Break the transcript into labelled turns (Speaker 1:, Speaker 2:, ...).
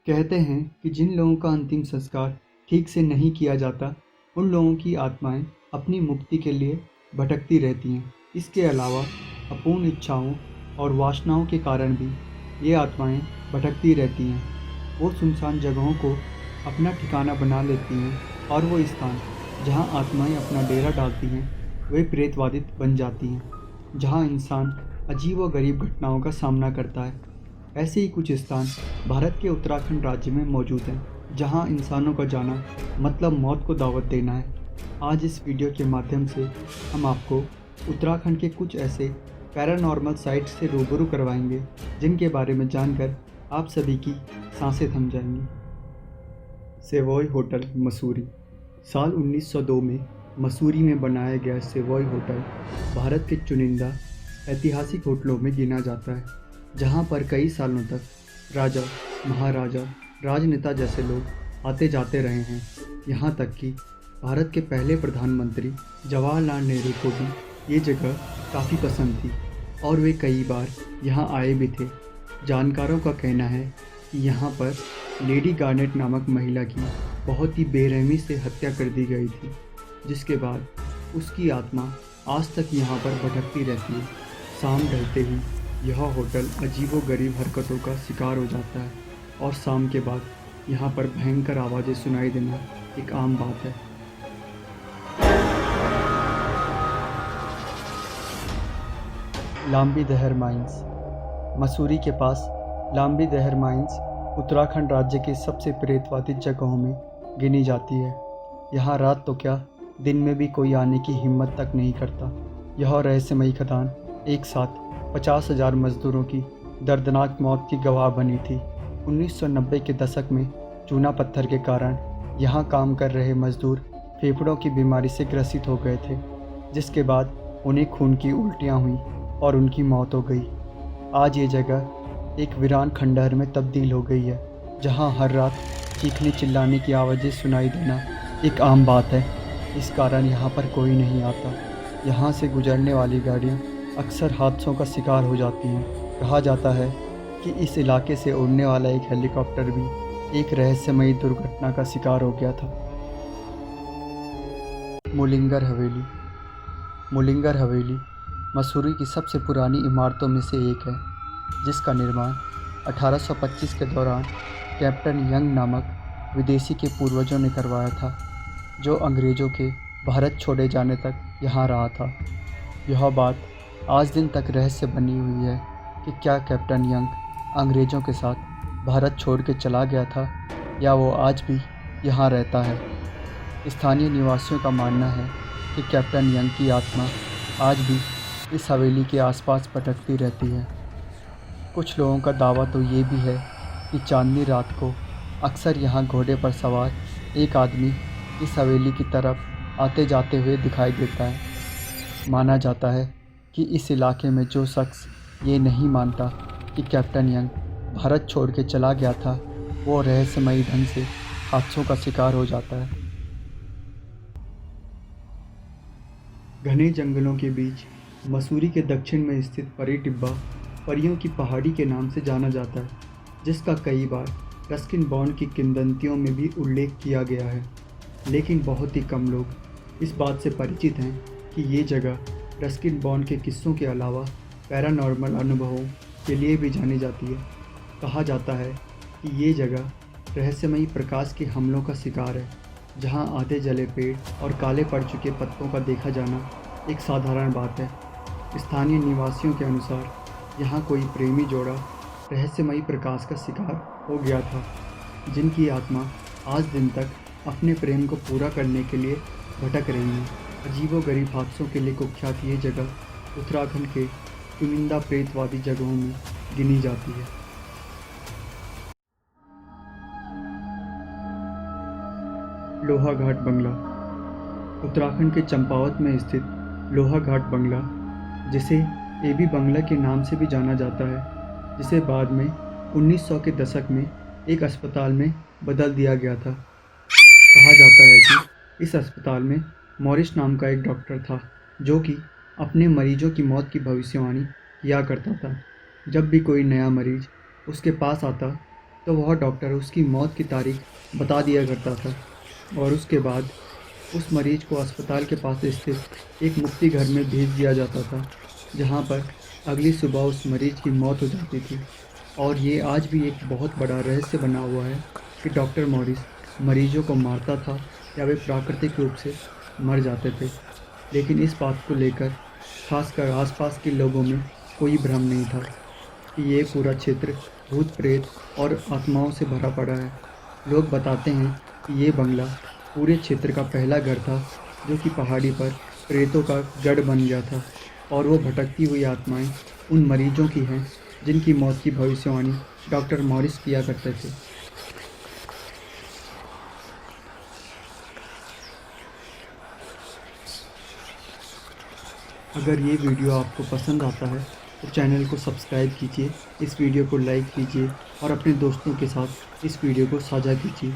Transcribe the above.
Speaker 1: कहते हैं कि जिन लोगों का अंतिम संस्कार ठीक से नहीं किया जाता, उन लोगों की आत्माएं अपनी मुक्ति के लिए भटकती रहती हैं। इसके अलावा अपूर्ण इच्छाओं और वासनाओं के कारण भी ये आत्माएं भटकती रहती हैं। वो सुनसान जगहों को अपना ठिकाना बना लेती हैं और वो स्थान जहाँ आत्माएं अपना डेरा डालती हैं वे प्रेतवादित बन जाती हैं, जहाँ इंसान अजीब व गरीब घटनाओं का सामना करता है। ऐसे ही कुछ स्थान भारत के उत्तराखंड राज्य में मौजूद हैं, जहां इंसानों का जाना मतलब मौत को दावत देना है। आज इस वीडियो के माध्यम से हम आपको उत्तराखंड के कुछ ऐसे पैरानॉर्मल साइट्स से रूबरू करवाएंगे जिनके बारे में जानकर आप सभी की सांसें थम जाएंगी। Savoy hotel Mussoorie. साल 1902 में मसूरी में बनाया गया सेवॉय होटल भारत के चुनिंदा ऐतिहासिक होटलों में गिना जाता है, जहां पर कई सालों तक राजा, महाराजा, राजनेता जैसे लोग आते जाते रहे हैं। यहां तक कि भारत के पहले प्रधानमंत्री जवाहरलाल नेहरू को भी ये जगह काफ़ी पसंद थी और वे कई बार यहां आए भी थे। जानकारों का कहना है कि यहां पर लेडी गार्नेट नामक महिला की बहुत ही बेरहमी से हत्या कर दी गई थी, जिसके बाद उसकी आत्मा आज तक यहां पर भटकती रहती है। शाम ढलते ही यह होटल अजीबोगरीब हरकतों का शिकार हो जाता है और शाम के बाद यहाँ पर भयंकर आवाज़ें सुनाई देना एक आम बात है। लांबी दहर माइंस। मसूरी के पास लांबी दहर माइंस उत्तराखंड राज्य की सबसे प्रेतवादी जगहों में गिनी जाती है। यहाँ रात तो क्या, दिन में भी कोई आने की हिम्मत तक नहीं करता। यह रहस्यमयी खदान एक साथ 50,000 मजदूरों की दर्दनाक मौत की गवाह बनी थी। 1990 के दशक में चूना पत्थर के कारण यहाँ काम कर रहे मजदूर फेफड़ों की बीमारी से ग्रसित हो गए थे, जिसके बाद उन्हें खून की उल्टियाँ हुई और उनकी मौत हो गई। आज ये जगह एक वीरान खंडहर में तब्दील हो गई है, जहाँ हर रात चीखने चिल्लाने की आवाज़ें सुनाई देना एक आम बात है। इस कारण यहाँ पर कोई नहीं आता। यहाँ से गुजरने वाली गाड़ियाँ अक्सर हादसों का शिकार हो जाती हैं। कहा जाता है कि इस इलाके से उड़ने वाला एक हेलीकॉप्टर भी एक रहस्यमयी दुर्घटना का शिकार हो गया था। मुलिंगर हवेली। मुलिंगर हवेली मसूरी की सबसे पुरानी इमारतों में से एक है, जिसका निर्माण 1825 के दौरान कैप्टन यंग नामक विदेशी के पूर्वजों ने करवाया था, जो अंग्रेज़ों के भारत छोड़े जाने तक यहाँ रहा था। यह बात आज दिन तक रहस्य बनी हुई है कि क्या कैप्टन यंग अंग्रेज़ों के साथ भारत छोड़ के चला गया था या वो आज भी यहाँ रहता है। स्थानीय निवासियों का मानना है कि कैप्टन यंग की आत्मा आज भी इस हवेली के आसपास भटकती रहती है। कुछ लोगों का दावा तो ये भी है कि चांदनी रात को अक्सर यहाँ घोड़े पर सवार एक आदमी इस हवेली की तरफ आते जाते हुए दिखाई देता है। माना जाता है कि इस इलाके में जो शख्स ये नहीं मानता कि कैप्टन यंग भारत छोड़ के चला गया था, वो रहस्यमयी ढंग से हादसों का शिकार हो जाता है। घने जंगलों के बीच मसूरी के दक्षिण में स्थित परी टिब्बा परियों की पहाड़ी के नाम से जाना जाता है, जिसका कई बार रस्किन बॉन्ड की किंवदंतियों में भी उल्लेख किया गया है। लेकिन बहुत ही कम लोग इस बात से परिचित हैं कि ये जगह रस्किन बॉन्ड के किस्सों के अलावा पैरानॉर्मल अनुभवों के लिए भी जानी जाती है। कहा जाता है कि ये जगह रहस्यमयी प्रकाश के हमलों का शिकार है, जहां आधे जले पेड़ और काले पड़ चुके पत्तों का देखा जाना एक साधारण बात है। स्थानीय निवासियों के अनुसार यहाँ कोई प्रेमी जोड़ा रहस्यमयी प्रकाश का शिकार हो गया था, जिनकी आत्मा आज दिन तक अपने प्रेम को पूरा करने के लिए भटक रही है। अजीबोगरीब हादसों के लिए कुख्यात ये जगह उत्तराखंड के चुनिंदा प्रेतवादी जगहों में गिनी जाती है। लोहाघाट बंगला। उत्तराखंड के चंपावत में स्थित लोहाघाट बंगला, जिसे एबी बंगला के नाम से भी जाना जाता है, जिसे बाद में 1900 के दशक में एक अस्पताल में बदल दिया गया था। कहा जाता है कि इस अस्पताल में मॉरिस नाम का एक डॉक्टर था, जो कि अपने मरीजों की मौत की भविष्यवाणी किया करता था। जब भी कोई नया मरीज उसके पास आता तो वह डॉक्टर उसकी मौत की तारीख बता दिया करता था और उसके बाद उस मरीज को अस्पताल के पास स्थित एक मुक्ति घर में भेज दिया जाता था, जहाँ पर अगली सुबह उस मरीज की मौत हो जाती थी। और ये आज भी एक बहुत बड़ा रहस्य बना हुआ है कि डॉक्टर मॉरिस मरीजों को मारता था या वे प्राकृतिक रूप से मर जाते थे। लेकिन इस बात को लेकर खासकर आसपास के लोगों में कोई भ्रम नहीं था कि ये पूरा क्षेत्र भूत प्रेत और आत्माओं से भरा पड़ा है। लोग बताते हैं कि ये बंगला पूरे क्षेत्र का पहला घर था जो कि पहाड़ी पर प्रेतों का गढ़ बन गया था और वो भटकती हुई आत्माएं उन मरीजों की हैं जिनकी मौत की भविष्यवाणी डॉक्टर मॉरिस किया करते थे। अगर ये वीडियो आपको पसंद आता है तो चैनल को सब्सक्राइब कीजिए, इस वीडियो को लाइक कीजिए और अपने दोस्तों के साथ इस वीडियो को साझा कीजिए।